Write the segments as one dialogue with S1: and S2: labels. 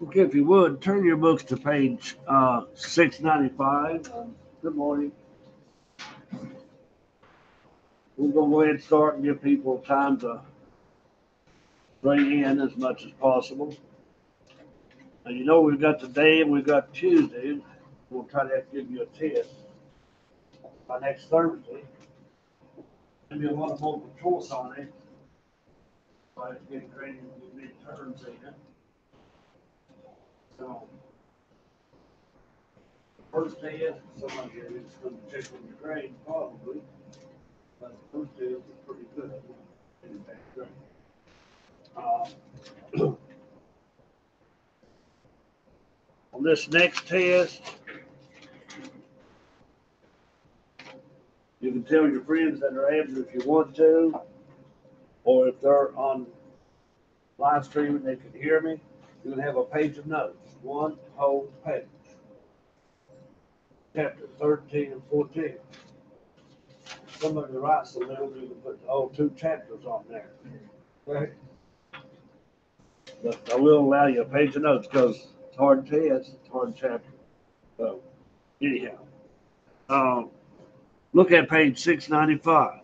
S1: Okay, if you would, turn your books to page 695. Good morning. We're going to go ahead and start and give people time to bring in as much as possible. And you know, we've got today and we've got Tuesday. We'll try to give you a test by next Thursday. Maybe a lot of multiple choice on it. By getting ready to do midterms in it. So, first test, some of you is going to check on your grade probably. But the first test is pretty good. On this next test, you can tell your friends that are absent if you want to, or if they're on live stream and they can hear me, you can have a page of notes, one whole page. Chapter 13 and 14. Somebody writes a little, you can put the whole 2 chapters on there. Okay? But I will allow you a page of notes because it's hard test, it's hard chapter. So, anyhow, look at page 695.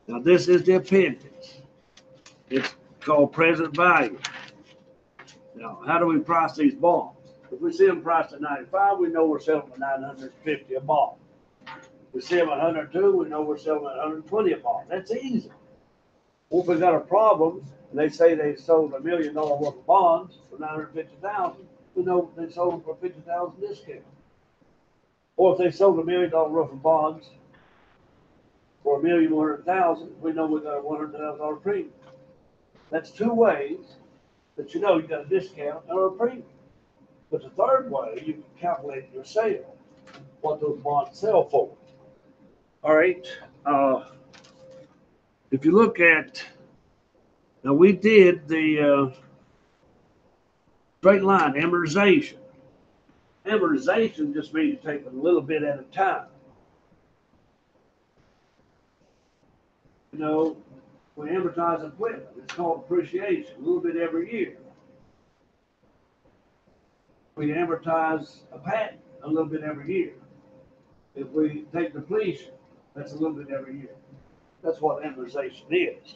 S1: Now, this is the appendix. It's called present value. Now, how do we price these bonds? If we see them priced at 95, we know we're selling at 950 a bond. If we see them at 102, we know we're selling at 120 a bond. That's easy. Well, if we got a problem and they say they sold $1 million worth of bonds for 950,000, we know they sold them for 50,000 discount. Or if they sold $1 million worth of bonds for $1,100,000, we know we got a $100,000 premium. That's 2 ways that you know you got a discount or a premium. But the third way, you can calculate your sale, what those bonds sell for. All right. If you look at, now we did the straight line amortization. Amortization just means taking a little bit at a time. You know, we amortize equipment. It's called depreciation, a little bit every year. We amortize a patent a little bit every year. If we take depletion, that's a little bit every year. That's what amortization is.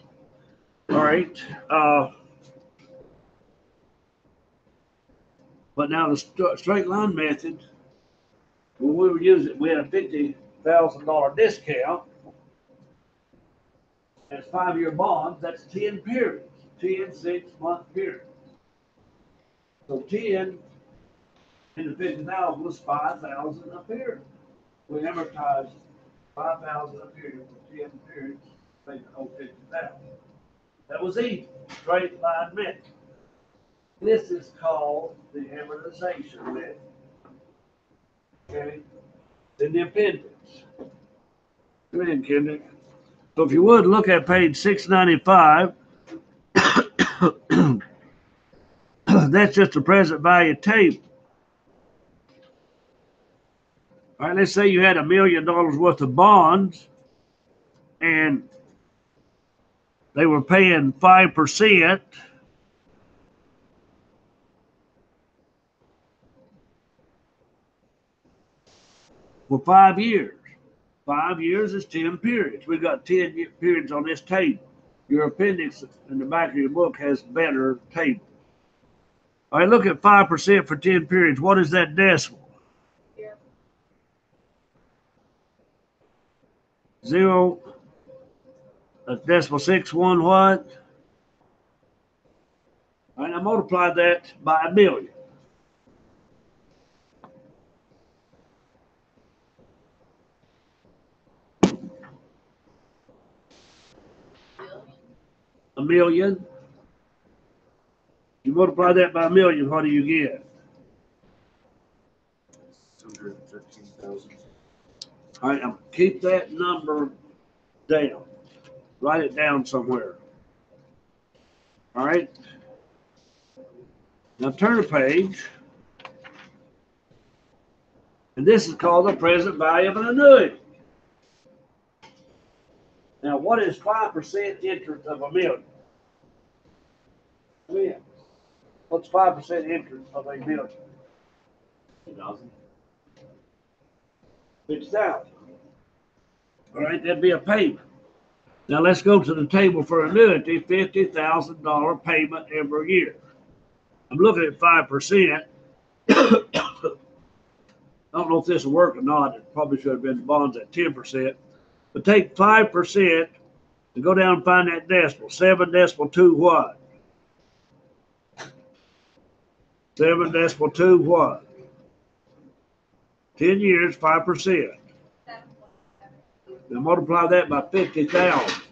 S1: All right. But now the straight line method, when we were using, we had a $50,000 discount. That's 5-year bonds. That's 10 periods, 10 6-month periods. So 10 into 50,000 was 5,000 a period. We amortized 5,000 a period for 10 periods, make the whole 50,000. That was easy, straight line method. This is called the amortization method. Okay? In the appendix. Come in, Kendrick. So if you would look at page 695, that's just a present value table. All right, let's say you had $1 million worth of bonds and they were paying 5% for 5 years. 5 years is 10 periods. We've got 10 periods on this table. Your appendix in the back of your book has better tables. All right, look at 5% for 10 periods. What is that decimal? Yeah. 0, decimal 61 what? All right, I multiply that by 1 million. A million. You multiply that by 1 million, what do you get?
S2: 113,000.
S1: All right, now keep that number down. Write it down somewhere. All right. Now turn the page. And this is called the present value of an annuity. Now, what is 5% interest of $1 million? Yeah. What's 5% interest of $1 million?
S2: 2,000.
S1: 6,000. All right, that'd be a payment. Now let's go to the table for annuity, $50,000 payment every year. I'm looking at 5%. I don't know if this will work or not. It probably should have been bonds at 10%. But take 5% and go down and find that decimal. 7.2 what? 7.2 what? 10 years, 5%. Now multiply that by 50,000.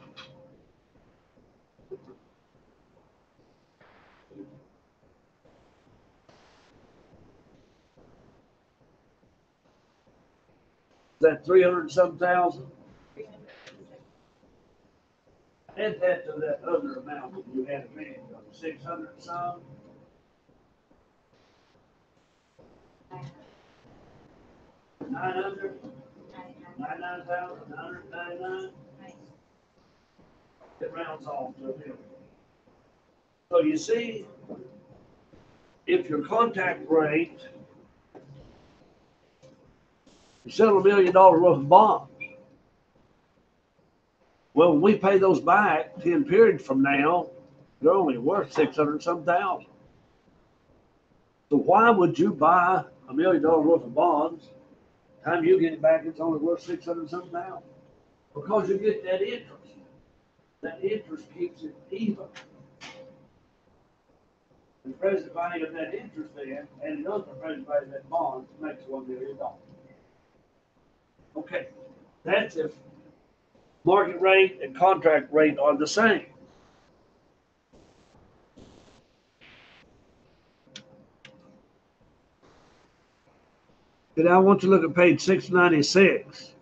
S1: Is that 300-some thousand? Add that to that other amount that you had a minute ago, 600 some. 900? 99,999? It rounds off to a million. So you see, if your contact rate, you sell $1 million worth of bonds. Well, when we pay those back 10 periods from now, they're only worth 600-some thousand. So why would you buy $1 million worth of bonds? Time you get it back, it's only worth 600-some thousand. Because you get that interest. That interest keeps it even. The present value of that interest then, and the other present value of that bond makes $1 million. Okay, that's if market rate and contract rate are the same. And I want you to look at page 696.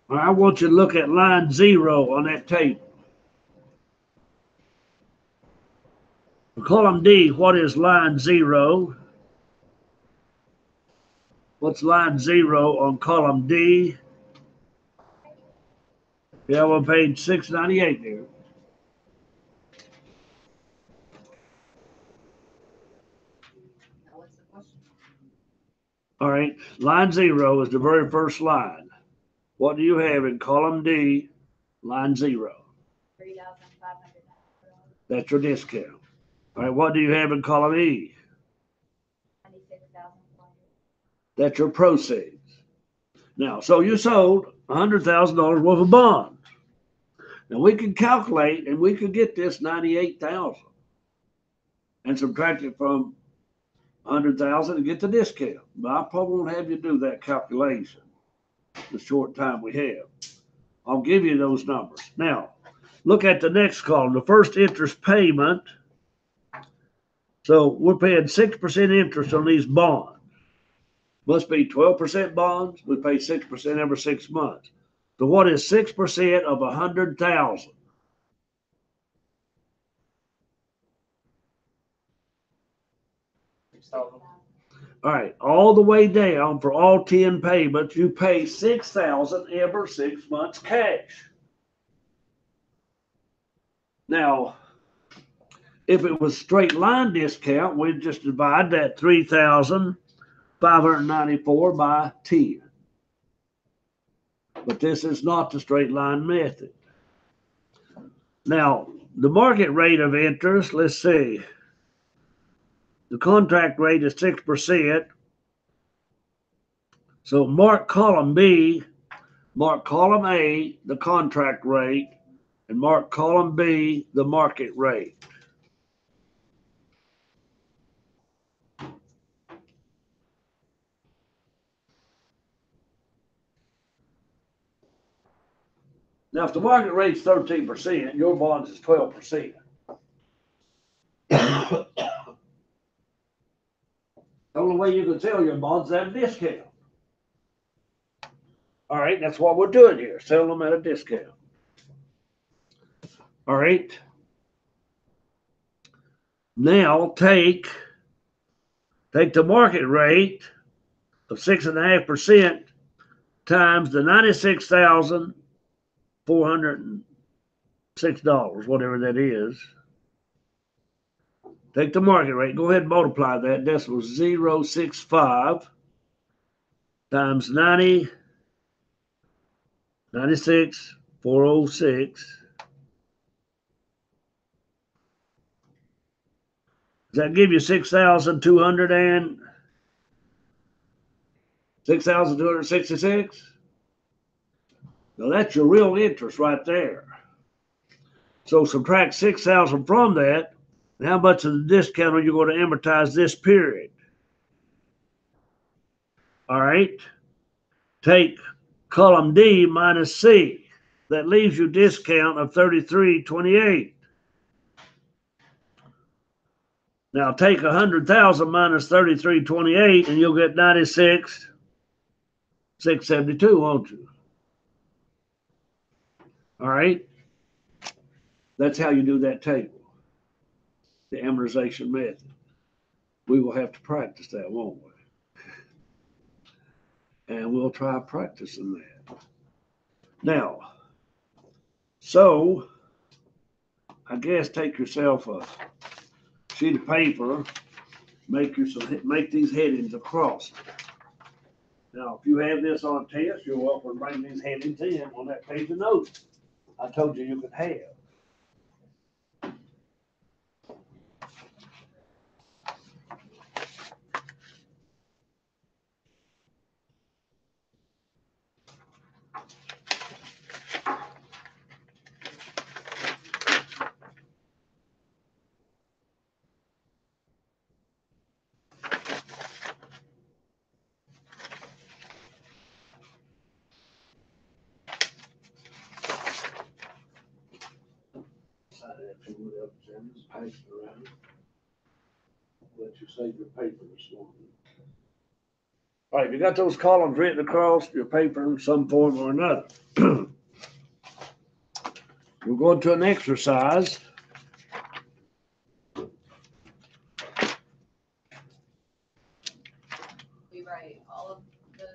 S1: I want you to look at line 0 on that table. For column D, what is line 0? What's line 0 on column D? Yeah, on page 698 there.
S3: What's the question?
S1: All right, line 0 is the very first line. What do you have in column D, line 0?
S3: 3,500.
S1: That's your discount. All right, what do you have in column E?
S3: 96,400.
S1: That's your proceeds. Now, so you sold $100,000 worth of bonds. Now we can calculate and we could get this 98,000 and subtract it from 100,000 and get the discount. But I probably won't have you do that calculation the short time we have. I'll give you those numbers. Now, look at the next column, the first interest payment. So we're paying 6% interest on these bonds. Must be 12% bonds. We pay 6% every 6 months. So what is 6% of 100,000?
S2: $6,000.
S1: All right, all the way down for all 10 payments, you pay 6,000 every 6 months cash. Now, if it was straight line discount, we'd just divide that 3,594 by 10. But this is not the straight line method. Now, the market rate of interest, let's see. The contract rate is 6%. So mark column B, mark column A, the contract rate, and mark column B, the market rate. Now, if the market rate's 13%, your bonds is 12%. The only way you can sell your bonds is at a discount. All right, that's what we're doing here, sell them at a discount. All right. Now take the market rate of 6.5% times the 96,400 $6, whatever that is. Take the market rate. Go ahead and multiply that. Decimal 0.65 times 90, 96,406. Does that give you 6,266? Now that's your real interest right there. So subtract 6,000 from that. And how much of the discount are you going to amortize this period? All right. Take column D minus C. That leaves you discount of 33.28. Now take 100,000 minus 33.28 and you'll get 96,672, won't you? All right. That's how you do that table, the amortization method. We will have to practice that, won't we? And we'll try practicing that. Now, so I guess take yourself a sheet of paper, make these headings across. Now, if you have this on test, you're welcome to bring these headings in on that page of notes I told you could have. Let you save your paper this morning. All right, you got those columns written across your paper in some form or another. We're going to an exercise.
S3: We write all of the,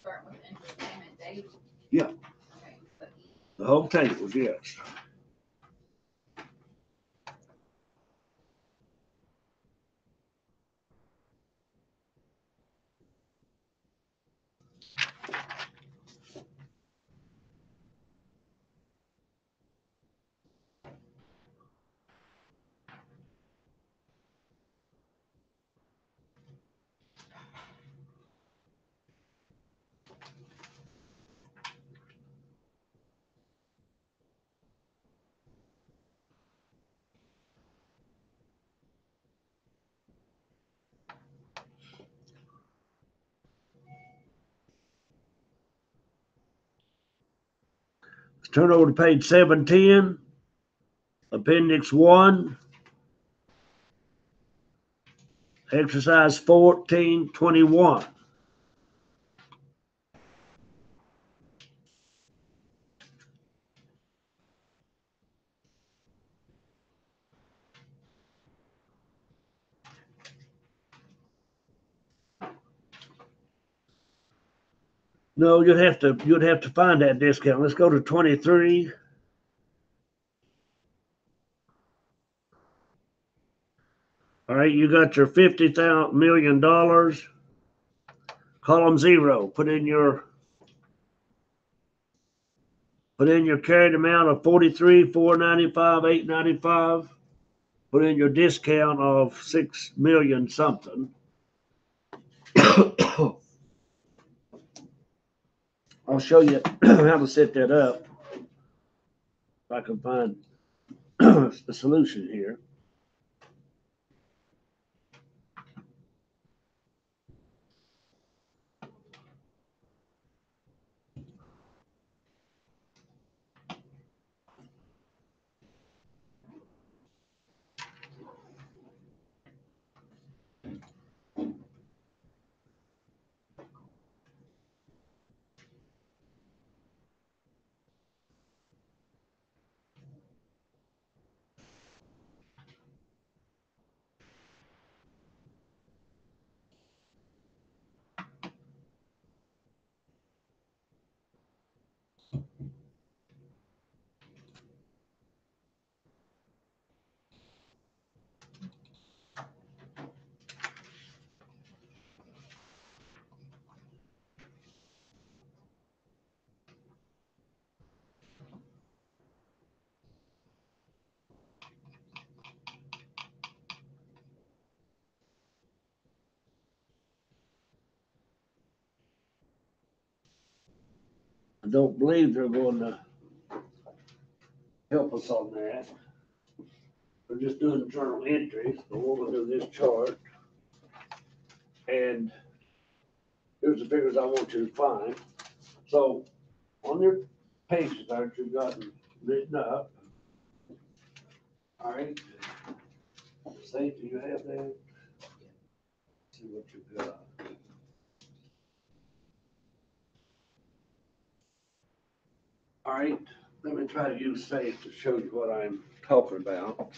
S3: start with interest payment date.
S1: Yeah.
S3: Okay, so
S1: The whole tables, yes. Let's turn over to page 710, appendix 1, exercise 1421. No, you'd have to find that discount. Let's go to 23. All right, you got your $50 million. Column 0. Put in your carried amount of 43,495,895. Put in your discount of 6 million something. I'll show you how to set that up. If I can find the solution here. don't believe they're going to help us on that. We're just doing journal entries, but we're gonna do this chart. And here's the figures I want you to find. So on your pages that you've gotten written up. All right. Say, do you have that? See what you've got. All right, let me try to use SAFE to show you what I'm talking about.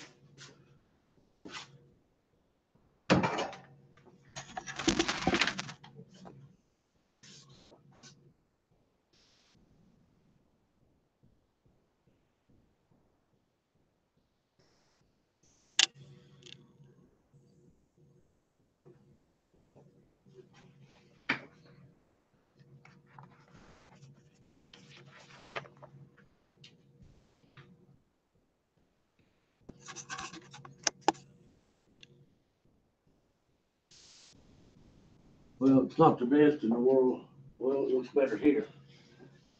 S1: Well, it's not the best in the world. Well, it looks better here.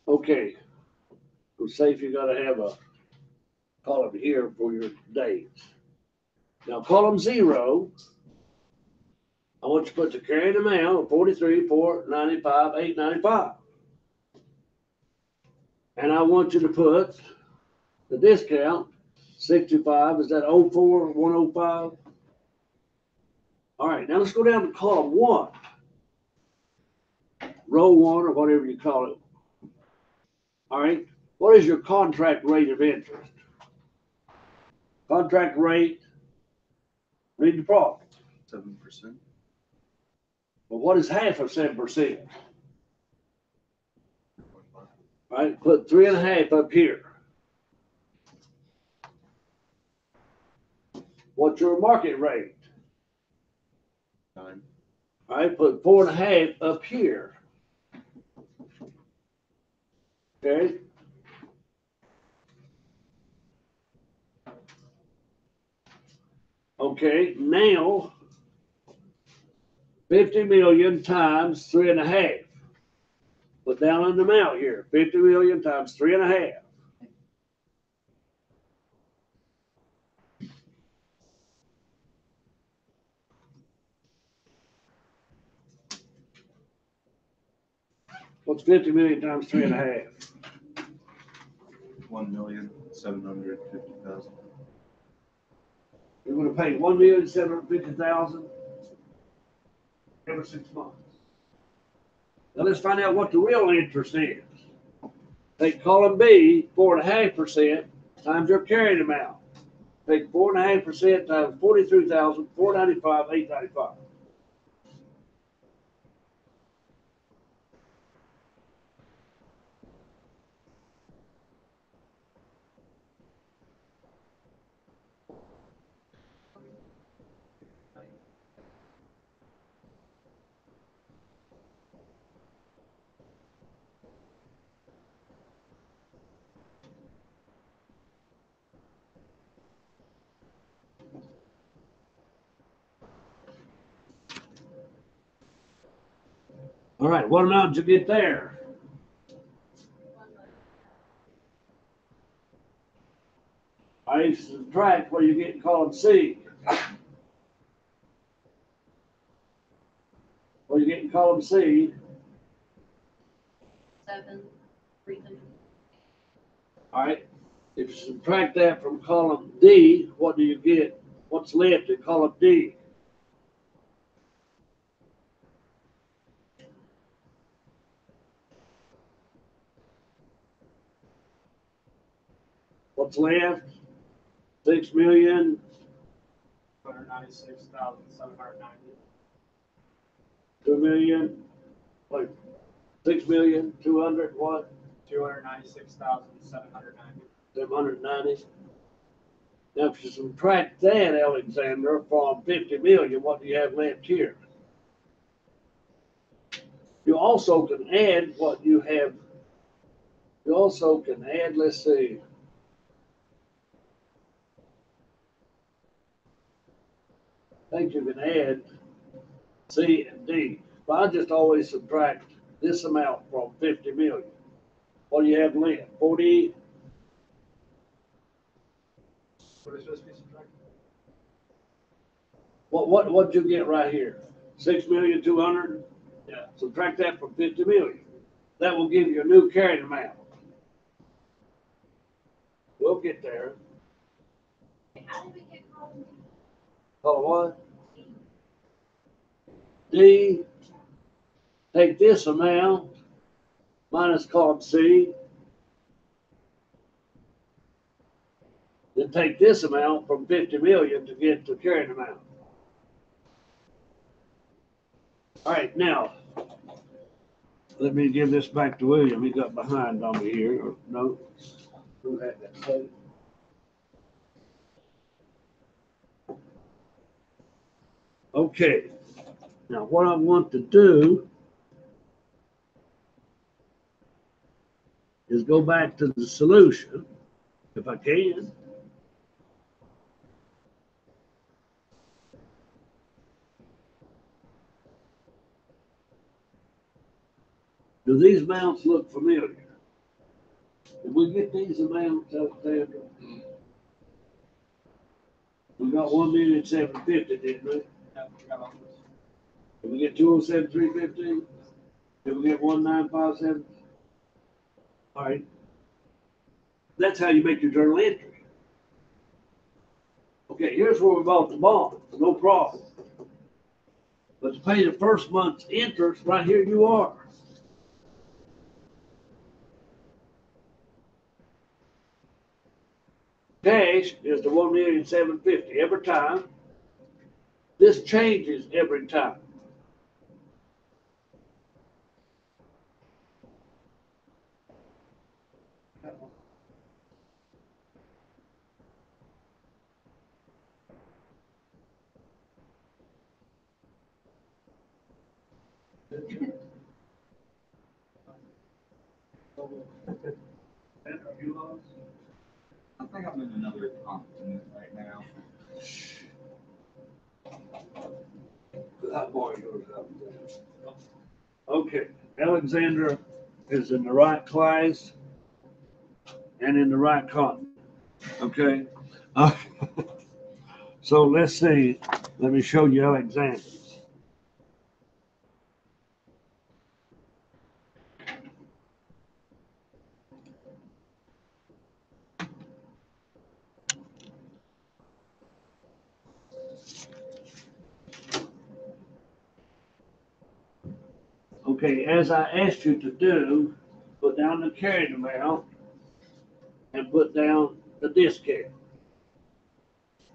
S1: Okay, so SAFE, you gotta have a column here for your dates. Now, column 0, I want you to put the carrying amount of 43, 495, 895. And I want you to put the discount, 65, is that 04, 105? All right, now let's go down to column 1, row 1, or whatever you call it. All right, what is your contract rate of interest? Contract rate, read the problem.
S2: 7%.
S1: Well, what is half of 7%? All right, put 3.5 up here. What's your market rate?
S2: 9.
S1: All right, put 4.5 up here. Okay. Okay, now 50 million times 3.5. Put down an amount here. 50 million times 3.5. What's 50 million times 3.5?
S2: 1,750,000.
S1: You're going to pay 1,750,000 every 6 months. Now let's find out what the real interest is. Take column B, 4.5% times your carrying amount. Take 4.5% times 43,495, 895. All right, what amount did you get there? I subtract what you get in column C. What you get in column C?
S3: 7,300.
S1: All right. If you subtract that from column D, what do you get? What's left in column D? What's left? 6,000,000.
S4: 296,790.
S1: 2 million. Wait, 6,200,000 what?
S4: 296,790.
S1: 790. Now, if you subtract that, Alexander, from 50 million, what do you have left here? You also can add what you have. You also can add, let's see. I think you can add C and D. But I just always subtract this amount from 50 million. What do you have left? 40?
S2: What is supposed to be subtracted?
S1: What'd you get right here? 6,200,000?
S2: Yeah.
S1: Subtract that from 50 million. That will give you a new carrying amount. We'll get there.
S3: How did we get column
S1: Column what?
S3: D?
S1: D, take this amount minus column C. Then take this amount from 50 million to get the carrying amount. All right, now, let me give this back to William. He got behind on me here. Or no, who had that? Say? Okay, now what I want to do is go back to the solution, if I can. Do these amounts look familiar? Did we get these amounts, Alexander? We got 1,750,000, didn't we?
S2: Yeah, we got all this.
S1: Did we get 207,315? Did we get 1,957? All right. That's how you make your journal entry. Okay, here's where we bought the bond. No problem. But to pay the first month's interest, right here you are. Cash is the 1,750,000 every time. This changes every time. You lost?
S2: I think I'm in another continent right now.
S1: That boy goes up there. Okay, Alexander is in the right class and in the right continent. Okay. So let's see. Let me show you Alexander's. Okay, as I asked you to do, put down the carrying amount and put down the discount.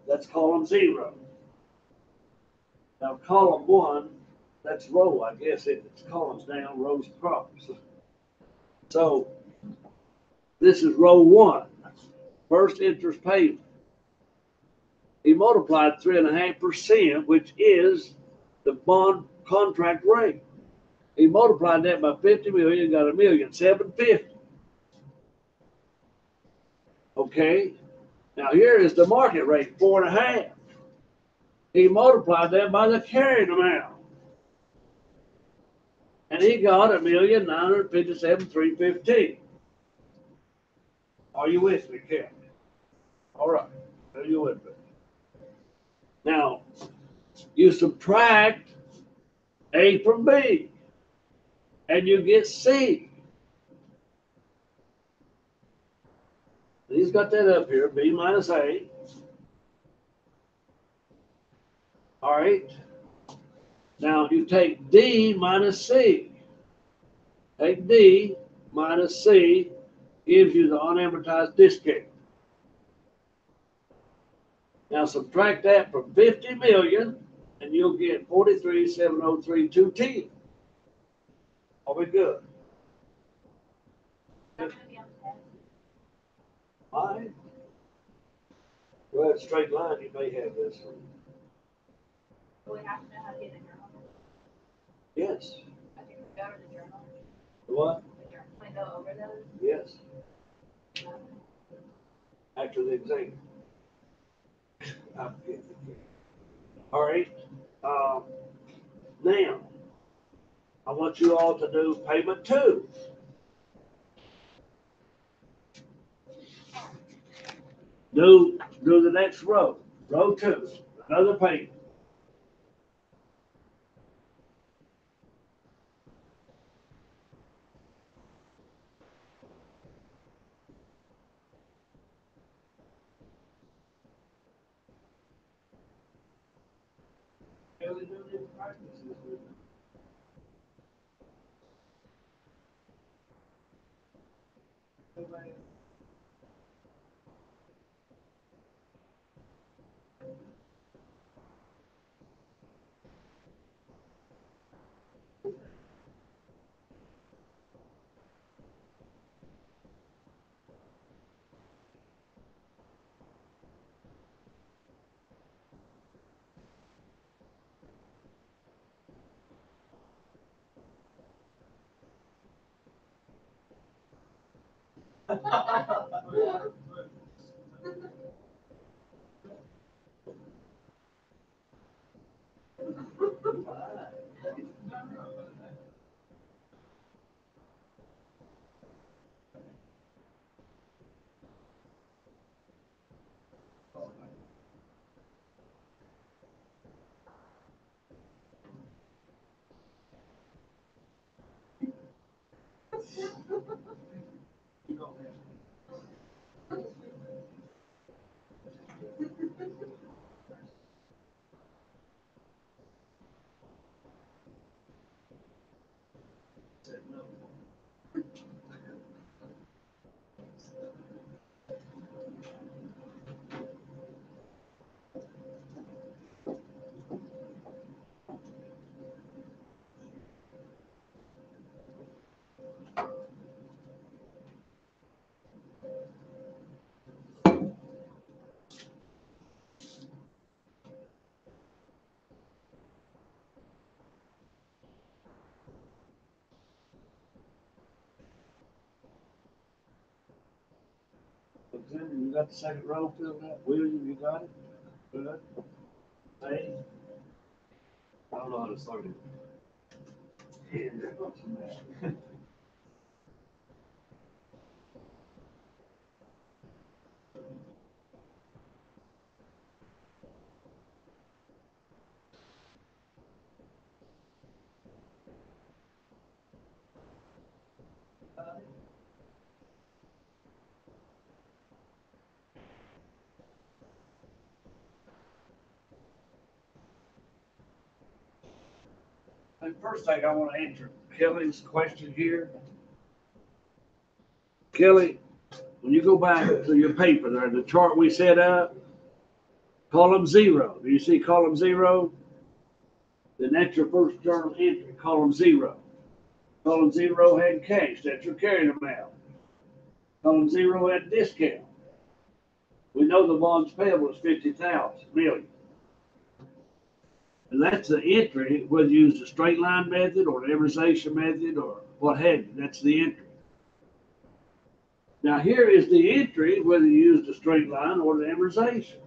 S1: That's column 0. Now column 1, that's row, I guess it's columns down, rows across. So this is row 1, first interest payment. He multiplied 3.5%, which is the bond contract rate. He multiplied that by 50 million, got 1,750,000. Okay, now here is the market rate, 4.5. He multiplied that by the carrying amount. And he got 1,957,315. Are you with me, Ken? All right, are you with me? Now, you subtract A from B, and you get C. He's got that up here, B minus A. All right. Now you take D minus C. Take D minus C, gives you the unamortized discount. Now subtract that from 50 million, and you'll get 43,703,210. Are we good?
S3: That's gonna be on the test.
S1: Fine. Well, it's a straight line, you may have this one.
S3: Do we have to know how to get the journal?
S1: Yes.
S3: I think we go over the journal.
S1: What?
S3: The journal. Can we go over those?
S1: Yes. After the exam. All right. Now, I want you all to do payment 2. Do the next row. Row 2, another payment. Alexander, you got the second row filled out? William, you got it? Good. Hey?
S2: I don't know how to start it.
S1: And first thing I want to answer Kelly's question here. Kelly, when you go back to your paper there, the chart we set up, column 0. Do you see column 0? Then that's your first journal entry, column 0. Column 0 had cash, that's your carrying amount. Column 0 had discount. We know the bonds payable is 50,000 million. And that's the entry, whether you use the straight line method or the amortization method or what have you, that's the entry. Now here is the entry, whether you use the straight line or the amortization.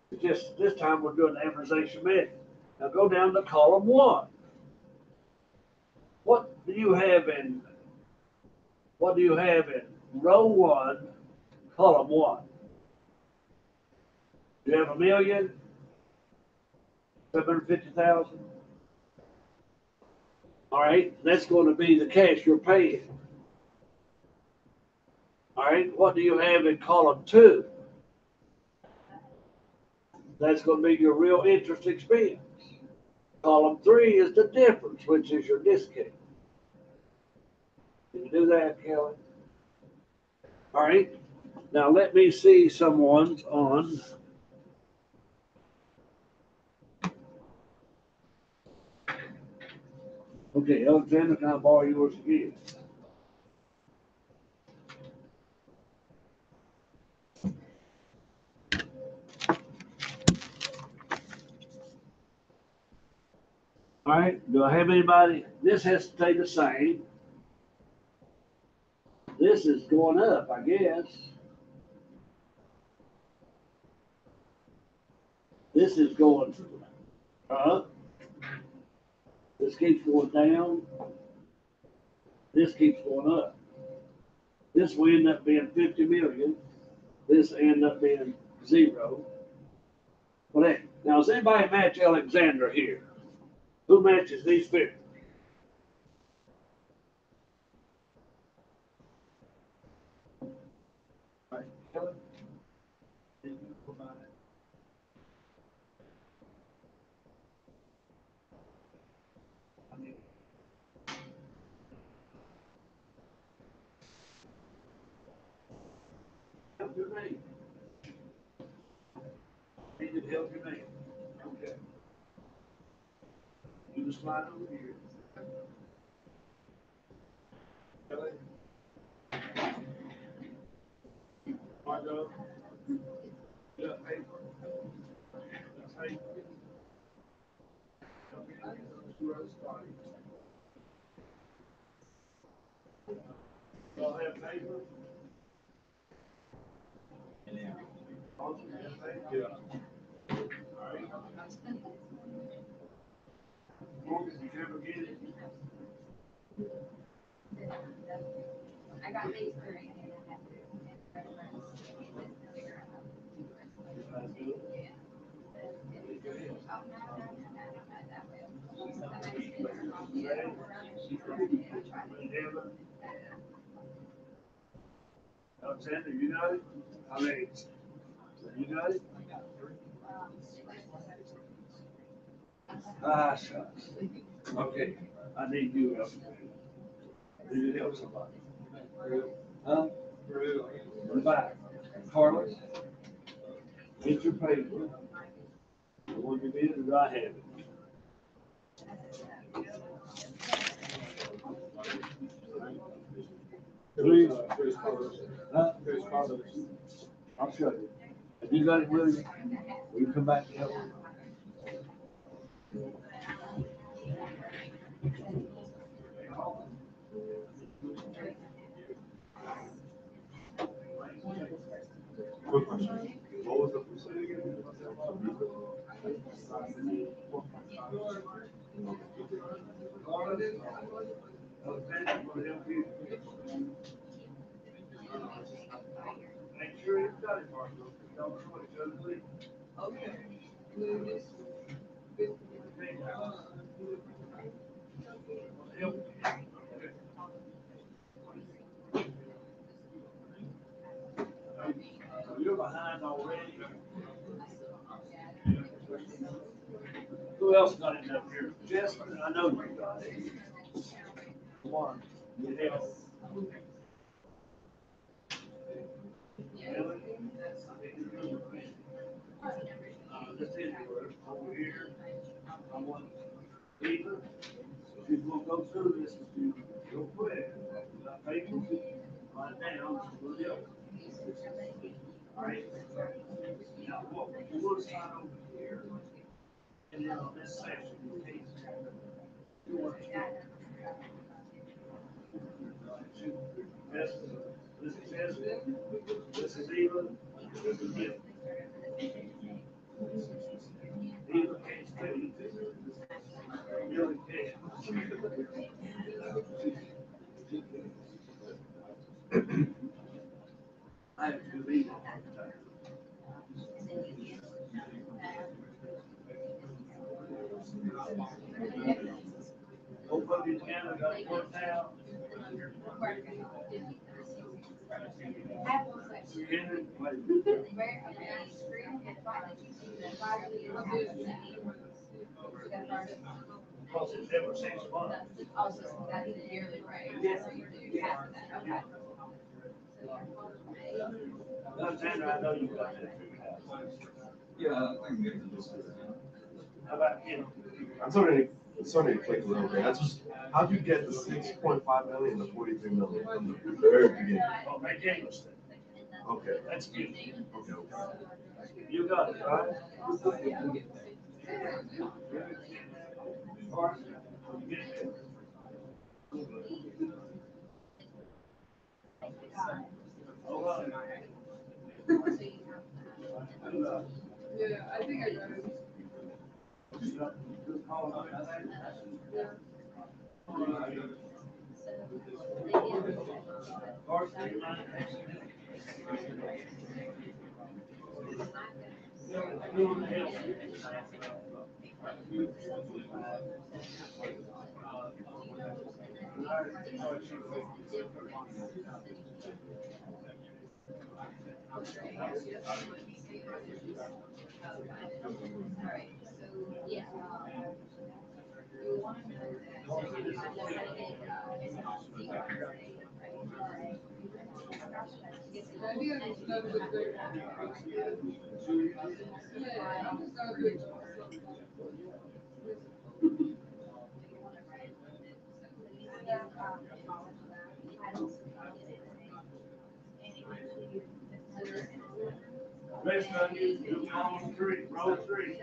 S1: It's just this time we're doing the amortization method. Now go down to column 1. What do you have in row 1, column 1? Do you have 1,750,000? All right, that's going to be the cash you're paying. All right, what do you have in column 2? That's going to be your real interest expense. Column 3 is the difference, which is your discount. Can you do that, Kelly? All right, now let me see someone's on. Okay, Alexander, can I borrow yours again? All right, do I have anybody? This has to stay the same. This is going up, I guess. This is going up. This keeps going down. This keeps going up. This will end up being 50 million. This this end up being 0. But hey, now does anybody match Alexander here? Who matches these figures? Right, Kelly? Did you provide it? I mean, help your name. Need to help your name. Okay. You just slide over here. Kelly? Margot? Yeah, paper. That's how you get it. Y'all have paper? All you have paper? Yeah. All right. Morgan, did you ever get it?
S3: I got these three.
S1: That's good. Alexander, you got it? I mean, you got it? Ah, shucks. Okay, I need you help. Need you help somebody. Huh? In the back. Carlos, get your paper. The one you need is I have it. Please. Huh? I'll show you. Have you got it with you? Will you come back and help me?
S4: Quick question. What was the percentage again?
S1: Alexander, will help you. Make sure you've got it, Marco. Don't throw it, just leave.
S5: Okay.
S1: Help. So you're behind already. Who else got it up here? Justin, I know you got it. One, you help. This is yours over here. I want Peter. If you're gonna go through this, real quick. Got paper? Write it down. We'll help. All right. Now, what we want to start over here, and then on this section, you take. You want to. This is Justin. This is Eva. This is Bill. Eva can't stay. Really can't. I have to leave all the time. Both of you together got it worked out. Henry, wait. Because it's every 6 months.
S3: Also, that's the yearly rate. So you do half of that. Okay.
S1: Alexander, I know you got that figured out.
S2: Yeah, I can get this.
S1: How about him?
S4: I'm starting to click a little bit. That's just, how'd you get the 6.5 million to 43 million from the very beginning?
S1: Oh, make any mistake.
S4: Okay.
S1: That's good.
S4: Okay.
S1: You got it, right? All right. You get it. All right.
S5: Yeah, I think I got it. Maybe I just know the good. Yeah, I'm just gonna do it.
S1: Restaurant, you on three, row three.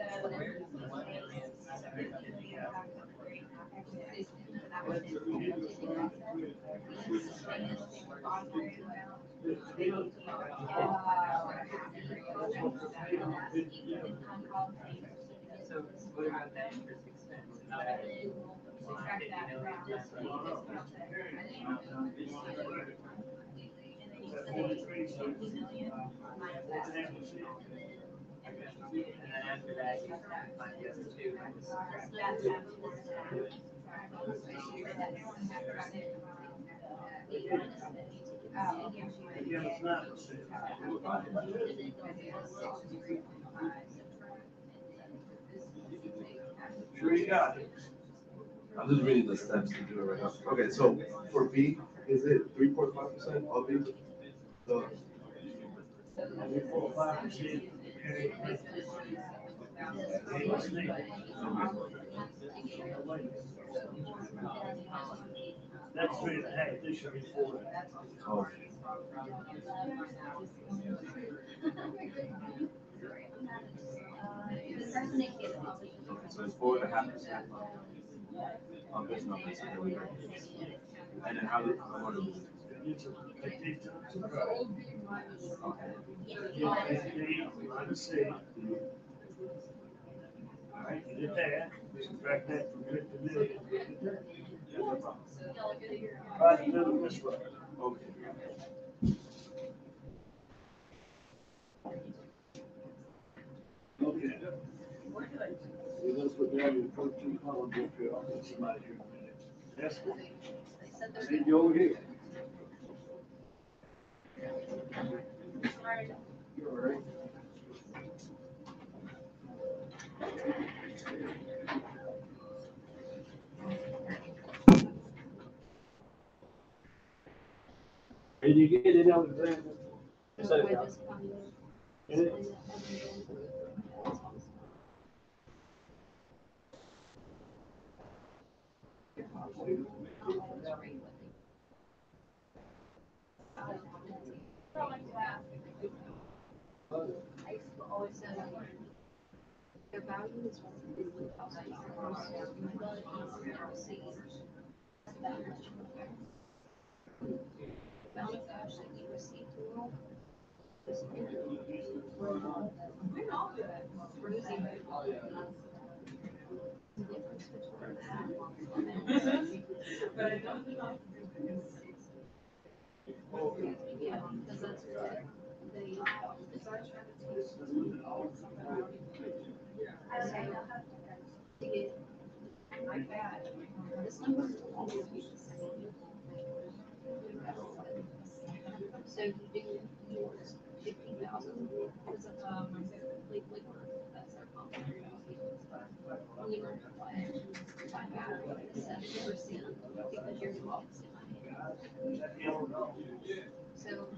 S2: So what about that interest expense? And then after that, you find the other two.
S1: Again, it's not percent. Sure you got it.
S4: I'm just reading the steps to do it right now. Okay, so for B, is it 3.5% of B? The
S1: 3.5%. That's 3.5, this should be 4.
S4: oh, so it's 4.5% of this number. And then how do
S1: Minus C. All right, you did that. Subtract that from 50 million. Try to do it this way.
S4: okay.
S1: Okay. You're gonna put down your 14 column book here. I'll put somebody here in a minute. That's one. Send you over here. You're all right. Did you get it, Alexander? Set it down. Get it?
S3: The value is yeah, because that's I say to get like that. This number will always be the same. So you do yours 50,000. Because that's that's our complicated. When you multiply it, find out what it is, 70%, because you're 12%. So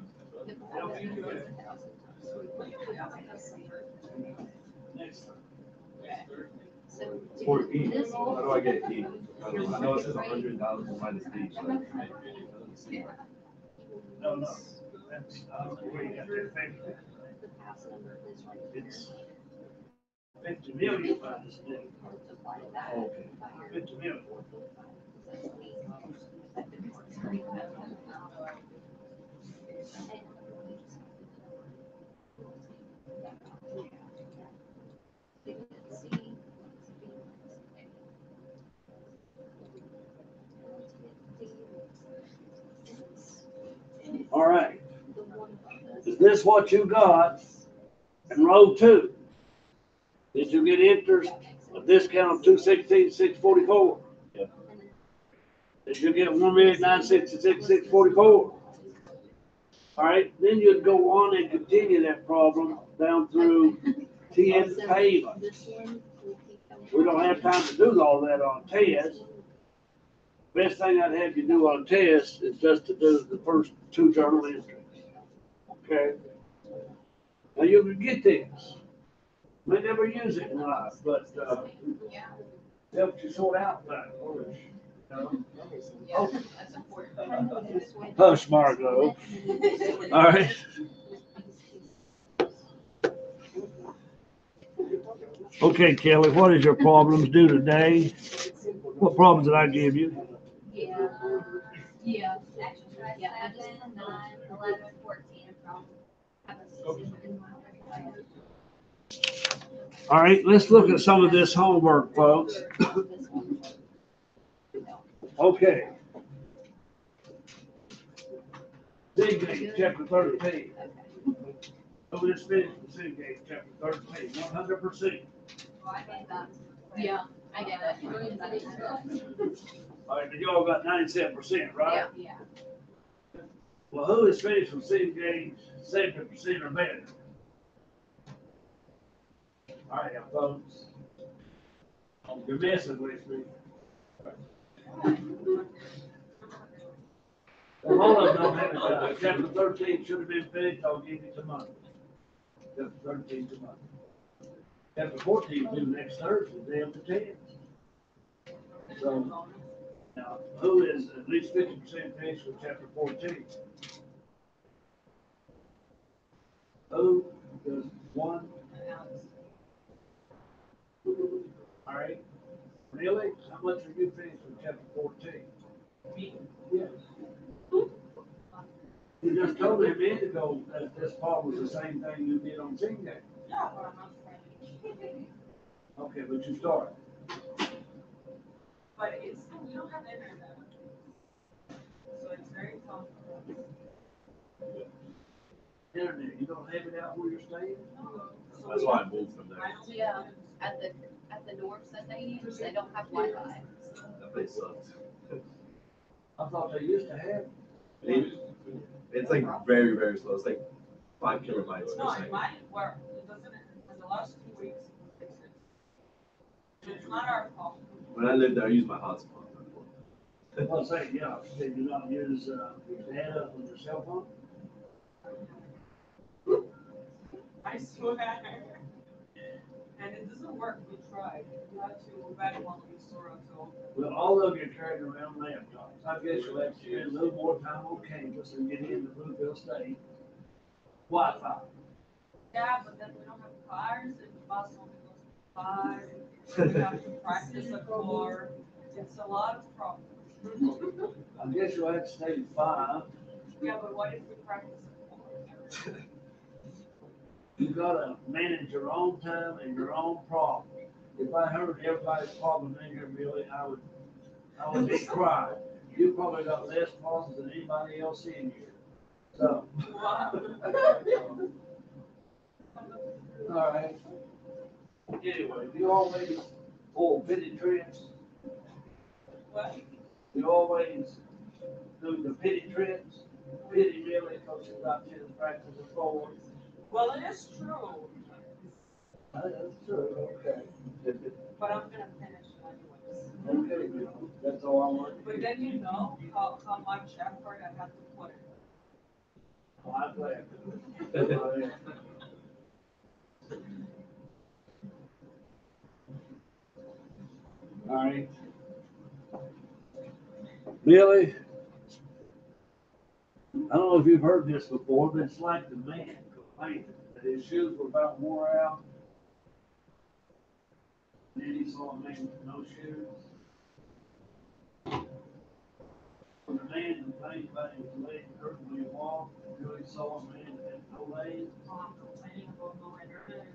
S3: if I was to do 1,000 times 3.5. So
S4: For E,
S3: this
S4: how do I get E? I know it says $100 minus D.
S1: No, no. That's, where you got that figure.
S3: the past number is right
S1: It's 50 million minus D.
S3: multiply that
S4: Okay.
S3: by your
S1: 50 million.
S3: 4.5.
S1: All right. Is this what you got in row 2? Did you get interest, a discount of 216,644?
S6: Yep.
S1: Did you get 1,966,644? All right, then you'd go on and continue that problem down through 10 payments. We don't have time to do all that on test. Best thing I'd have you do on test is just to do the first 2 journal entries. Okay? Now you can get this. May never use it in life, but helps you sort out that.
S3: Yeah, that's important.
S1: Hush, Margot. All right. Okay, Kelly, what is your problems due today? What problems did I give you?
S3: Yeah, yeah, yeah, I just 9, 11, 14 from.
S1: All right, let's look at some of this homework, folks. Okay. Sig chapter 13. So let's finish the Sig chapter 13, 100%.
S3: Yeah, I get it.
S1: All right, but y'all got 97%, right?
S3: Yeah.
S1: Well, who is finished with Sig 70% or better? All right, now, folks. You're messing with me. Well, all of them don't have it done. Chapter 13 should have been finished, I'll give you tomorrow. Chapter 13 tomorrow. Chapter 14 due next Thursday, day of the 10th. So, now, who is at least 50% finished with chapter 14? Who does one? All right. Really? How much are you finished with chapter 14? Me? Yes. You just told me a minute ago that this part was the same thing you did on Zinc Day. Okay, but you started.
S5: But it's, we don't have internet. So it's very tough.
S1: Internet, you don't have it out where you're staying?
S6: That's why I moved from there.
S3: Yeah, at the dorms that they use, they don't have Wi-Fi.
S6: That place sucks.
S1: I thought they used to have.
S6: It's like very, very slow. It's like 5 kilobytes
S5: No,
S6: per
S5: it
S6: second.
S5: might work. It doesn't, for the last 2 weeks, it fixed it. It's not our fault.
S6: When I lived there, I used my hotspot.
S1: Well, say, yeah, did you not use, data on your cell phone?
S5: I swear. And it doesn't work. We tried. You have to manually store it to open.
S1: Well, all of you are carrying around laptops. I guess you'll have to spend a little more time on campus and get into Bluefield State. Wi-Fi.
S5: Yeah, but then we don't have cars. If the bus only goes 5, we have to practice at 4. It's a lot of problems.
S1: I guess you'll have to stay 5.
S5: Yeah, but what if we practice at 4?
S1: You gotta manage your own time and your own problem. If I heard everybody's problem in here, Billy, I would be crying. You probably got less problems than anybody else in here. So. All right. Anyway, you always pull pity trips.
S5: What?
S1: You always do the pity trips. Pity really, because you got to practice it forward.
S5: Well, it is true.
S1: That's true, okay.
S5: But I'm gonna finish it anyways.
S1: Okay, that's all I want.
S5: But then you know how much effort I have to put in.
S1: Oh, I'm glad. All right. Billy, I don't know if you've heard this before, but it's like the man complaining that his shoes were about wore out. And then he saw a man with no shoes. When the man complained about his leg hurting when he walked, Billy saw a man that had no legs.
S5: Oh, I'm complaining about no internet.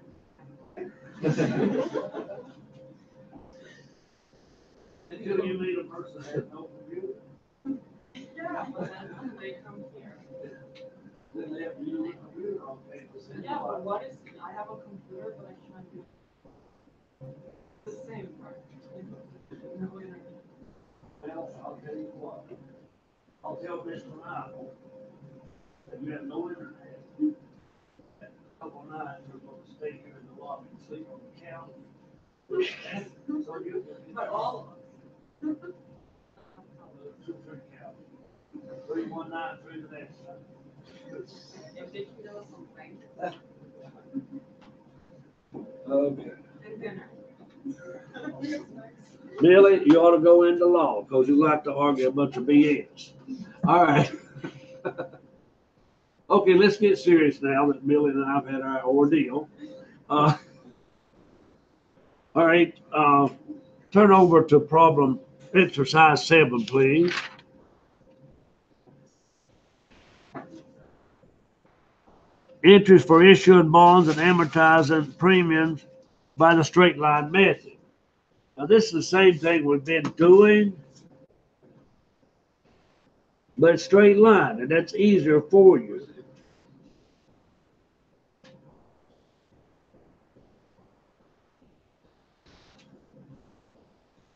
S1: Until you meet a person that has no computer,
S5: Yeah, but then they come here.
S1: then they have to use a computer on campus.
S5: Yeah, but what is, I have a computer, but I can't do.
S1: tell you what, I'll tell Mr. Michael that you have no internet. You, a couple of nights, you're going to stay here in the lobby and sleep on the couch. So you all of us. 2, 3 couches. 3 one night, 3 the next night.
S5: And did you know something?
S1: Okay.
S5: And dinner.
S1: Billy, you ought to go into law because you like to argue a bunch of BS. All right. Okay, let's get serious now that Billy and I have had our ordeal. All right. Turn over to problem exercise 7, please. Entries for issuing bonds and amortizing premiums by the straight line method. Now, this is the same thing we've been doing, but straight line, and that's easier for you.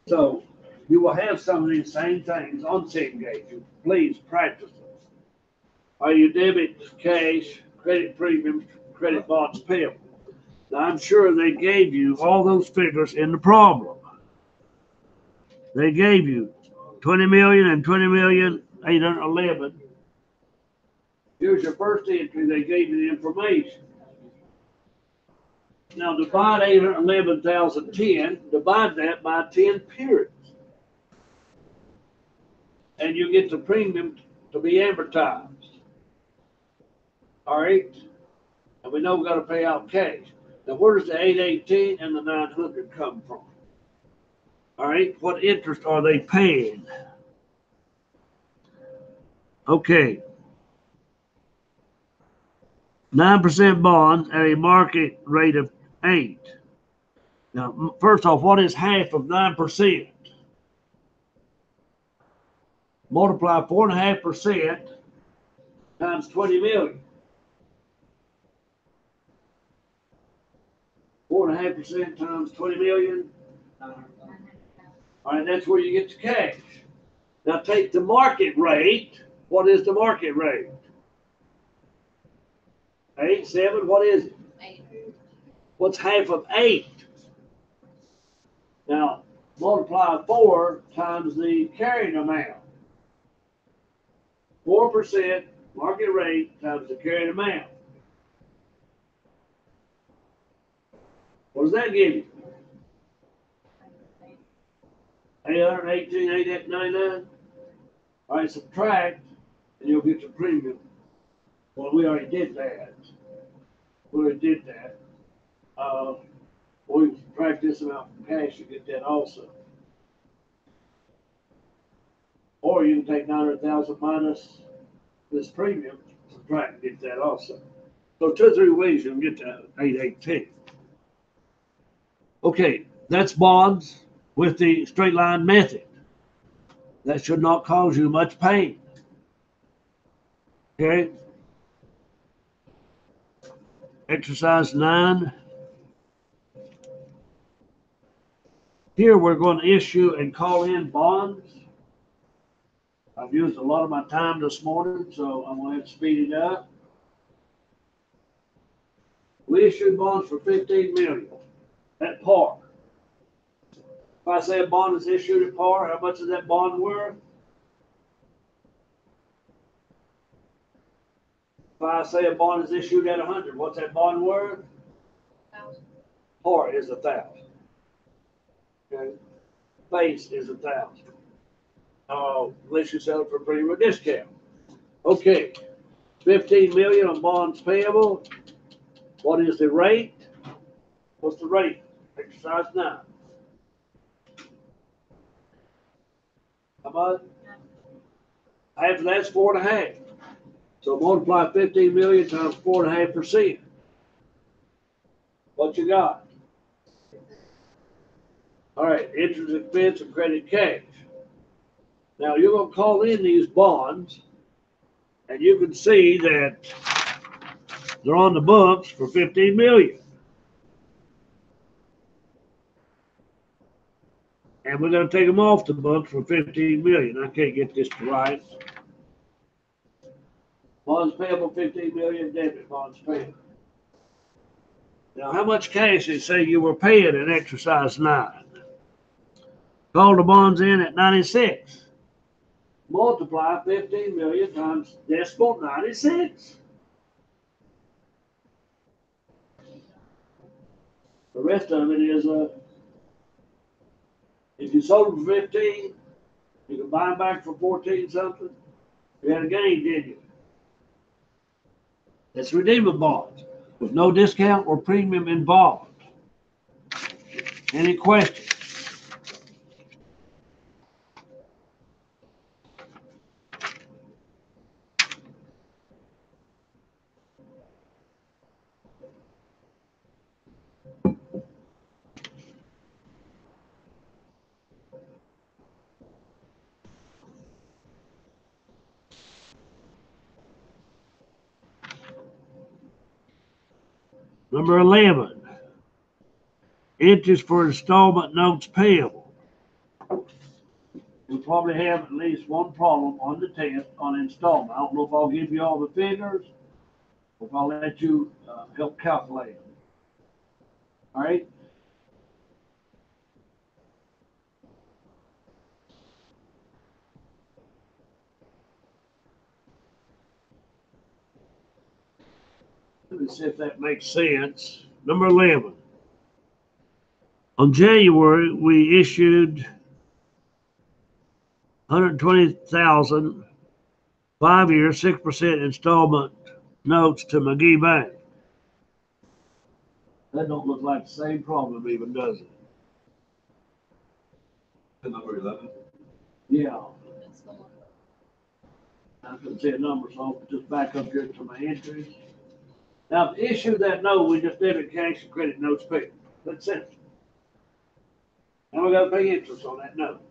S1: So, you will have some of these same things on Cengage. Please practice them. Are you debit, cash, credit premiums, credit bonds payable? Now, I'm sure they gave you all those figures in the problem. They gave you 20 million and 20,811,000. Here's your first entry. They gave you the information. Now divide 811,010, divide that by 10 periods. And you get the premium to be amortized. All right? And we know we've got to pay out cash. Now where does the 818 and the 900 come from? All right, what interest are they paying? Okay. 9% bonds at a market rate of 8. Now, first off, what is half of 9%? Multiply 4.5% times 20 million. 4.5% times 20 million. All right, that's where you get the cash. Now take the market rate. What is the market rate? 8, 7, what is it?
S3: 8.
S1: What's half of 8? Now, multiply 4 times the carrying amount. 4% market rate times the carrying amount. What does that give you? 818, 899. All right, subtract, and you'll get your premium. Well, we already did that. We subtract this amount from cash to get that also. Or you can take 900,000 minus this premium, subtract and get that also. So 2 or 3 ways you can get to 818. Okay, that's bonds with the straight line method. That should not cause you much pain. Okay. Exercise 9. Here we're going to issue and call in bonds. I've used a lot of my time this morning, so I'm going to have to speed it up. We issued bonds for 15 million at par. If I say a bond is issued at par, how much is that bond worth? If I say a bond is issued at 100, what's that bond worth?
S3: 1,000.
S1: Par is 1,000. Okay. Face is 1,000. Unless you sell it for premium or discount. Okay. 15 million on bonds payable. What is the rate? What's the rate? Exercise 9. How much? Half of that's 4.5. So multiply 15 million times 4.5%. What you got? All right, interest expense and credit cash. Now you're going to call in these bonds, and you can see that they're on the books for 15 million. And we're gonna take them off the books for 15 million. I can't get this to right. Bonds payable 15 million, debit bonds payable. Now, how much cash they say you were paying in exercise 9? Call the bonds in at 96. Multiply 15 million times decimal 96. The rest of it is if you sold them for 15, you can buy them back for 14 something. You had a gain, did you? That's redeemable bonds with no discount or premium involved. Any questions? Number 11, interest for installment notes payable. You'll probably have at least one problem on the test on installment. I don't know if I'll give you all the figures or if I'll let you help calculate them. All right? Let me see if that makes sense. Number 11. On January, we issued 120,000 5-year 6% installment notes to McGee Bank. That don't look like the same problem even, does it?
S6: Number 11.
S1: Yeah. I couldn't see a number, so I'll just back up here to my entries. Now, to issue that note, we just debit cash and credit notes paid. That's it. Now we gotta pay interest on that note.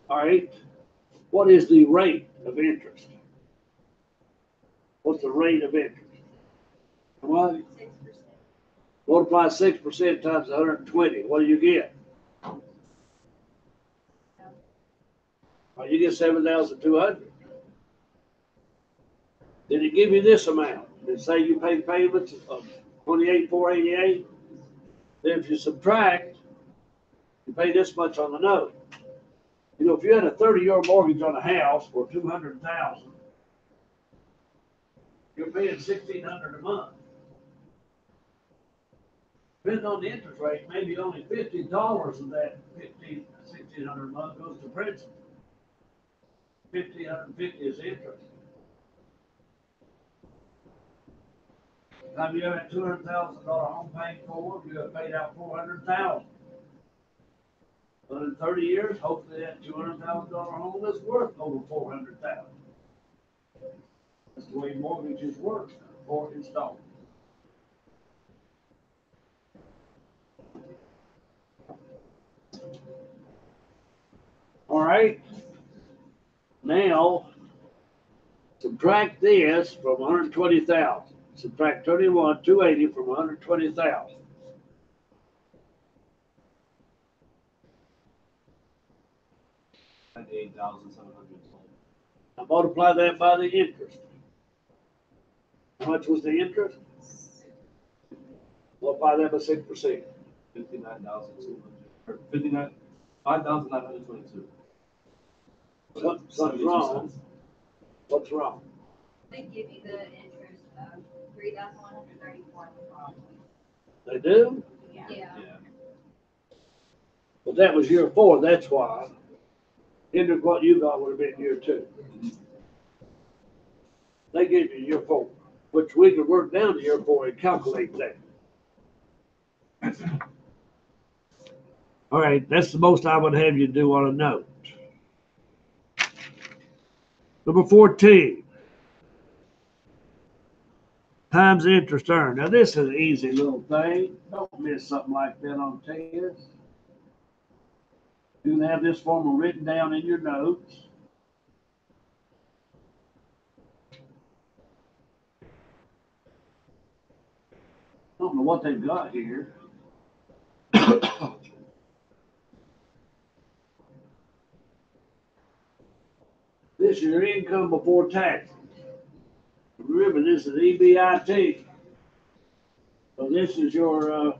S1: All right. What is the rate of interest? What's the rate of interest? Come on.
S3: 6%.
S1: Multiply 6% times 120. What do you get? Well, you get 7,200. Did it give you this amount? Did it say you pay payments of 28,488? Then if you subtract, you pay this much on the note. You know, if you had a 30-year mortgage on a house for 200,000, you're paying 1,600 a month. Depending on the interest rate, maybe only $50 of that 1,600 a month goes to principal. 1,550 is interest. Time you have a $200,000 home paid for, you have paid out $400,000. But in 30 years, hopefully that $200,000 home is worth over $400,000. That's the way mortgages work for installment. All right. Now, subtract this from 120,000. Subtract 31,280 from 120,000. Now multiply that by the interest. How much was the interest? Multiply that by 6%.
S6: 59,200 or 59, 5,922.
S1: Something's wrong. What's wrong?
S3: They give you the interest of 3,134.
S1: They do?
S3: Yeah.
S6: Yeah.
S1: But that was year 4, that's why. Interest what you got would have been year 2. They gave you year 4, which we could work down to year 4 and calculate that. All right, that's the most I would have you do on a note. Number 14. Times the interest earned. Now this is an easy little thing. Don't miss something like that on test. You can have this formula written down in your notes. I don't know what they've got here. This is your income before taxes. Remember, this is EBIT. So this is your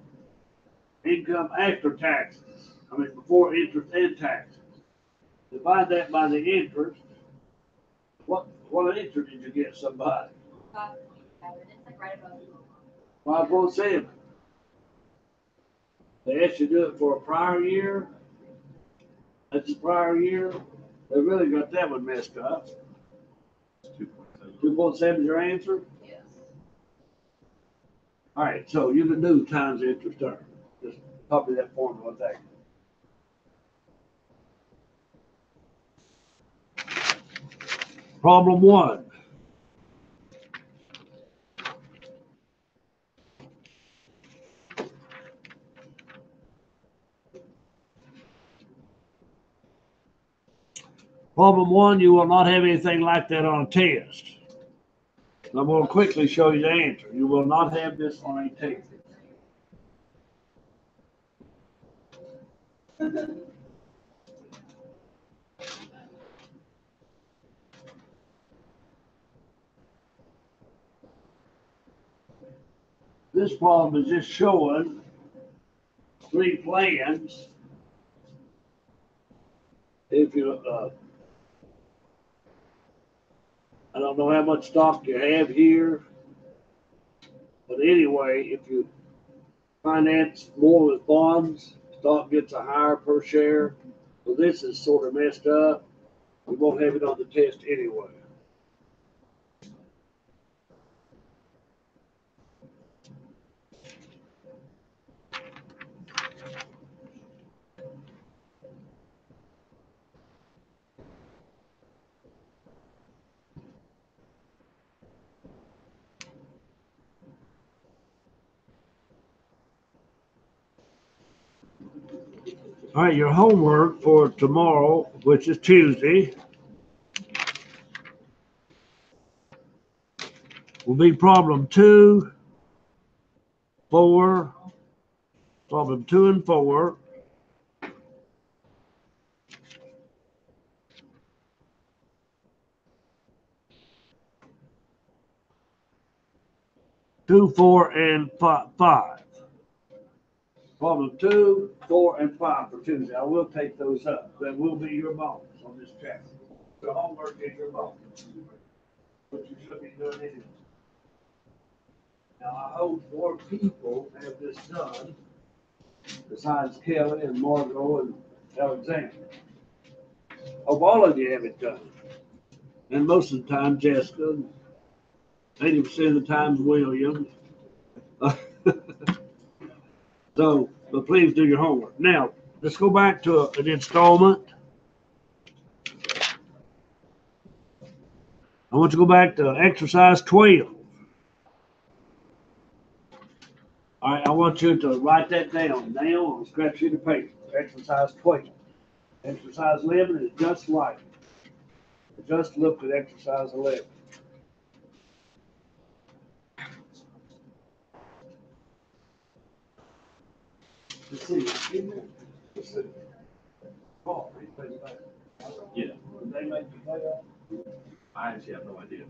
S1: income after taxes. I mean, before interest and taxes. Divide that by the interest. What interest did you get, somebody?
S3: 5.7, it's like right above.
S1: 5.7. They asked you to do it for a prior year. That's the prior year. They really got that one messed up.
S6: 2.7.
S1: 2.7 is your answer?
S3: Yes.
S1: All right, so you can do times interest term. Just copy that formula there. Problem 1. Problem 1, you will not have anything like that on a test. I'm going to quickly show you the answer. You will not have this on a test. This problem is just showing 3 plans. If you, I don't know how much stock you have here, but anyway, if you finance more with bonds, stock gets a higher per share. So this is sort of messed up. We won't have it on the test anyway. All right, your homework for tomorrow, which is Tuesday, will be problem 2, 4, problem 2 and 4. Two, 4, and 5. Problem 2, 4, and 5 for Tuesday. I will take those up. That will be your bonus on this chapter. The homework is your bonus, but you should be doing it. Now, I hope more people have this done besides Kelly and Margot and Alexander. Hope all of you have it done. And most of the time, Jessica, 80% of the time, William. So, but please do your homework. Now, let's go back to an installment. I want you to go back to exercise 12. All right, I want you to write that down now on a scrap sheet of paper. Exercise 12. Exercise 11 is just like it. Just look at exercise 11. Let's see. Let's see. Oh, he plays back.
S6: Yeah,
S1: Did they make the playoff?
S6: I actually have no idea.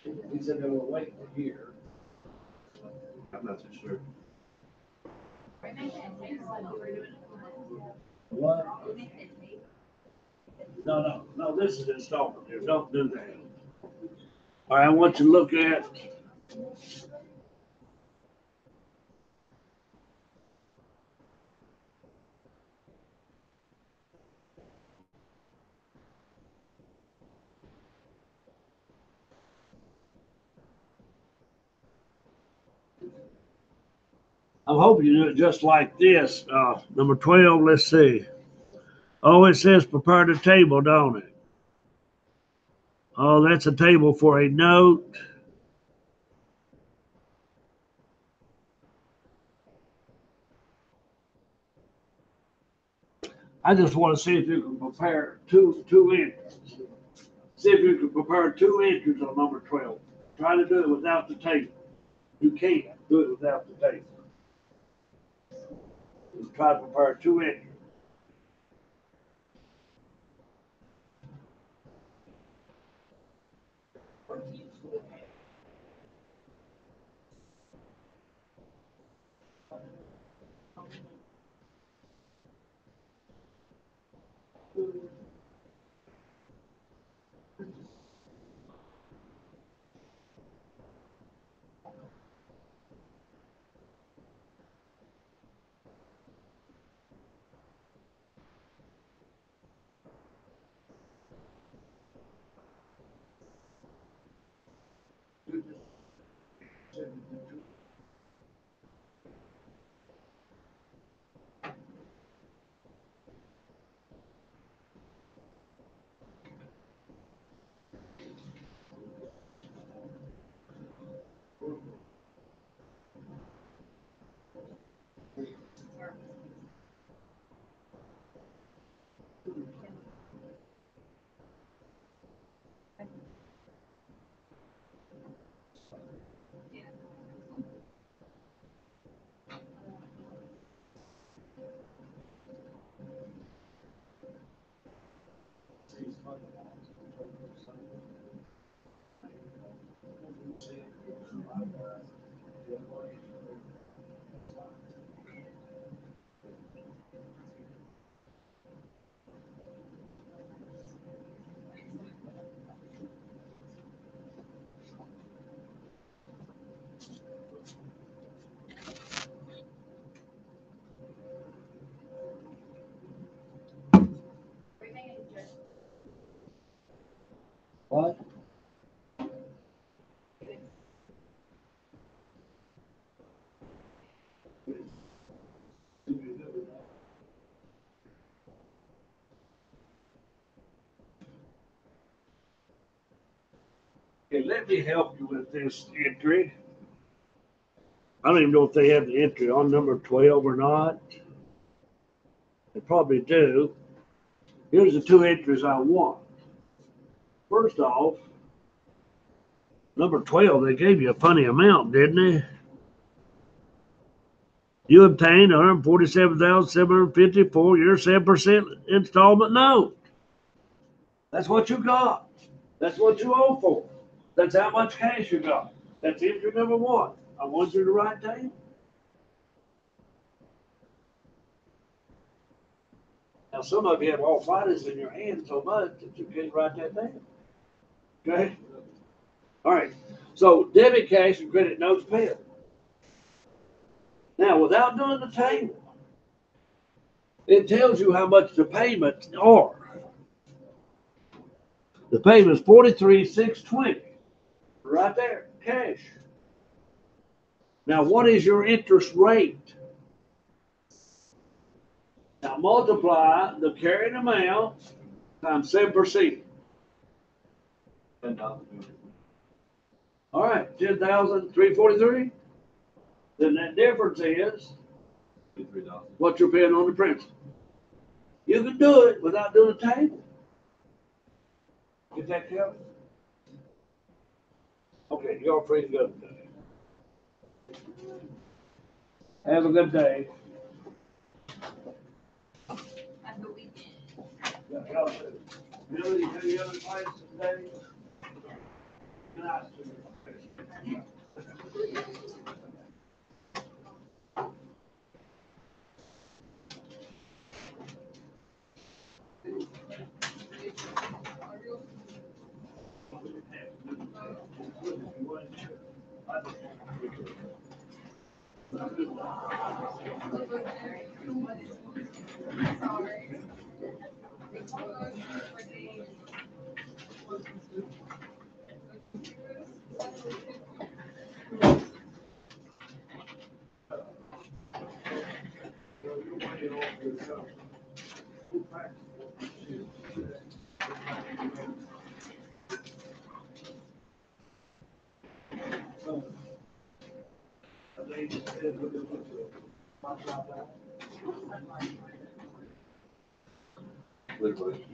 S1: He said they were waiting to hear.
S6: I'm not too sure.
S1: What? No, this is installment here. Don't do that. All right, I want you to look at I'm hoping you do it just like this. Number 12, let's see. Oh, it says prepare the table, don't it? Oh, that's a table for a note. I just want to see if you can prepare two entries. See if you can prepare 2 entries on number 12. Try to do it without the table. You can't do it without the table. Just try to prepare 2 entries.
S3: Everything is just
S1: What? Okay, let me help you with this entry. I don't even know if they have the entry on number 12 or not. They probably do. Here's the two entries I want. First off, number 12, they gave you a funny amount, didn't they? You obtained 147,750 for your 7% installment note. That's what you got. That's what you owe for. That's how much cash you got. That's entry number one. I want you to write down. Now, some of you have arthritis in your hand so much that you can't write that down. Okay? All right. So, debit cash and credit notes payable. Now, without doing the table, it tells you how much the payments are. The payment is $43,620. Right there, cash. Now, what is your interest rate? Now, multiply the carrying amount times 7%.
S6: 10,000.
S1: All right, 10,343. Then that difference is
S6: $3,000.
S1: what you're paying on the principal. You can do it without doing a table. Get that covered? Okay, you're free to go today. Have a good day.
S3: at the weekend.
S1: Yeah, y'all too. Billy, any other plans today? Good night, Sue.
S6: Literally.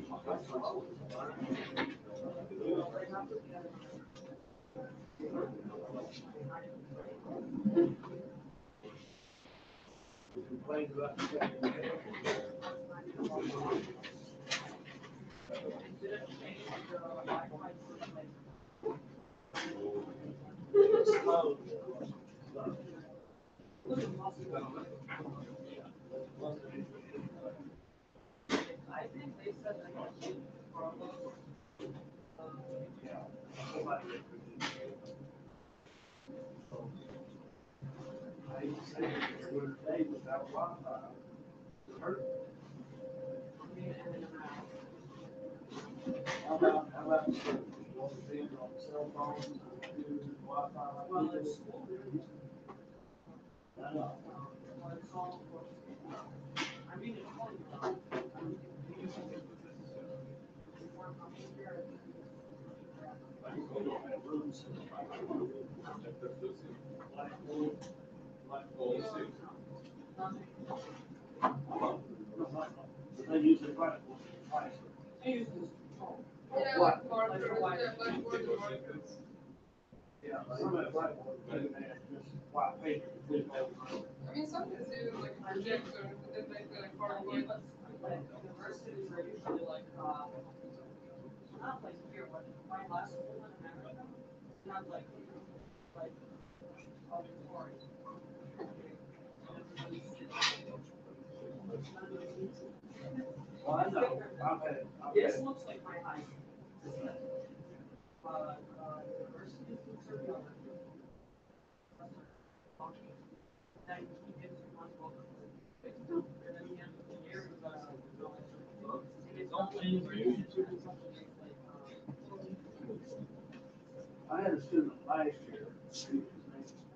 S5: I think they said they got you for a little.
S1: I used to say that the other day without Wi-Fi, it hurt. How about you want to be on cell phones, computers, Wi-Fi?
S5: Well, it's school.
S1: I know.
S5: Well, it's all for, I mean, it's all, I mean, you use it to work on here.
S1: They use it right.
S5: I use this.
S3: Yeah,
S1: What?
S3: like markers, yeah, blackboard and markers.
S1: Yeah, some of the blackboard, they have just white paper.
S3: I mean, some kids do like a projector, but then they put a cardboard.
S5: Like, universities are usually like, not like here, but my last school in America, not like, auditory.
S1: Well, I know,
S5: This looks like my high school. University looks like the other. Then he gives you one book. And then the end of the year, you gotta go into and it's only
S1: I had a student last year, his name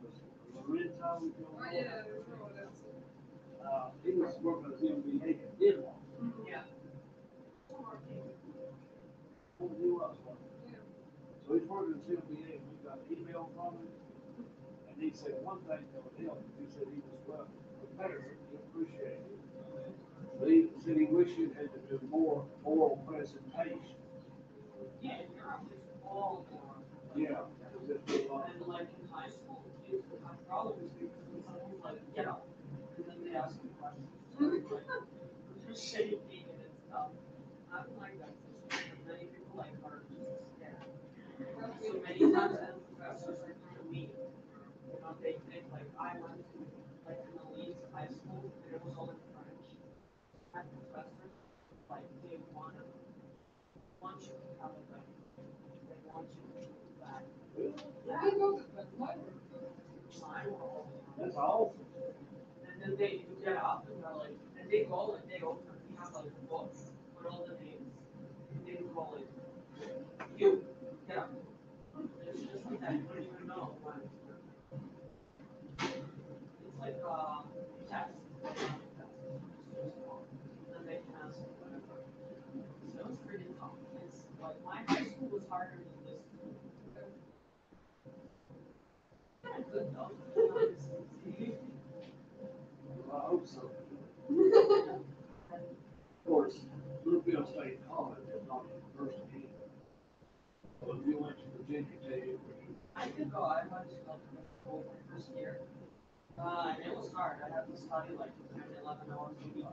S1: was Lorenzo.
S3: Oh, yeah, there's no one else.
S1: He was working at the MBA and did one.
S5: Yeah.
S1: He was one.
S3: Yeah.
S1: So he's working at the MBA, and we got an email from him. And he said one thing that would help, he said he was well prepared, he appreciated it. But he said he wished he had to do more oral presentation.
S5: Yeah, in Europe, it's all more.
S1: Yeah.
S5: And like in high school, kids would have problems because when someone's like, get up, and then they ask you questions. They're shaking and stuff. I don't like that system. Many people like are just scared. So many times the professors are kind of mean. You know, they think like, I went to like an elite high school and it was all in French. And professors, like, they want you to have a thing. They want you to do that.
S3: I know that, but
S1: That's awful.
S5: And then they get up and they're like, and they go and they open, we have like books with all the names. And they go like, you, get up. It's just like that, you don't even know when. It's like test. And they can ask you whatever. So it's pretty tough. It's like my high school was harder than this school. Kind of good though.
S1: I hope so. Of course, Bluefield State College is not a university. But if you went to Virginia Tech,
S5: I did go, I went to school my first year. And it was hard. I had to study like 10, 11 hours a week.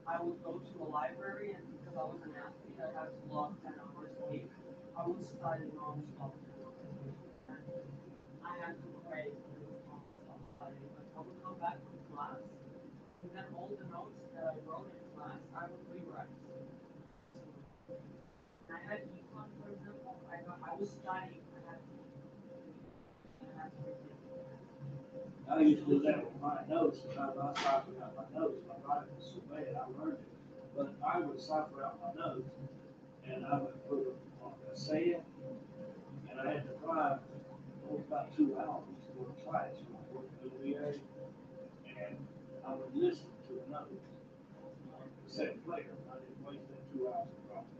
S5: I would go to a library and because I was an athlete, I had to log 10 hours a week. I would study non-stop. I had to pray non-stop study. But I would come back from class and then all the notes that I wrote in class, I would rewrite. And I had econ, for example. I was studying. I had to read it.
S1: I used to do that with my notes, sometimes I ciphered out my notes, my writing was so bad, I learned it. But I would cipher out my notes, and I would put them on a cassette, and I had to drive, about 2 hours to go to class when I worked at the VA, and I would listen to the notes on the cassette player, I didn't waste that 2 hours of driving.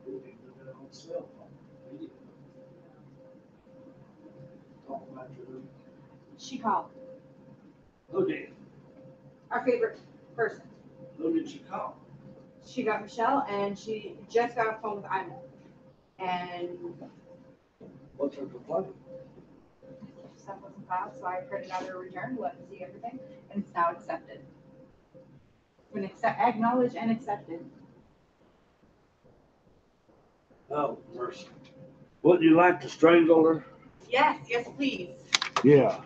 S1: We can do that on cell phone. Talk about your,
S7: She called,
S1: who did,
S7: our favorite person.
S1: who did she call?
S7: She got Michelle and she just got a phone with Ivan. And
S1: What's her complaint?
S7: stuff wasn't filed, so I printed out her return, let them see everything, and it's now accepted. Been acknowledged and accepted.
S1: Oh, mercy. Wouldn't you like to strangle her?
S5: Yes, yes, please.
S1: Yeah.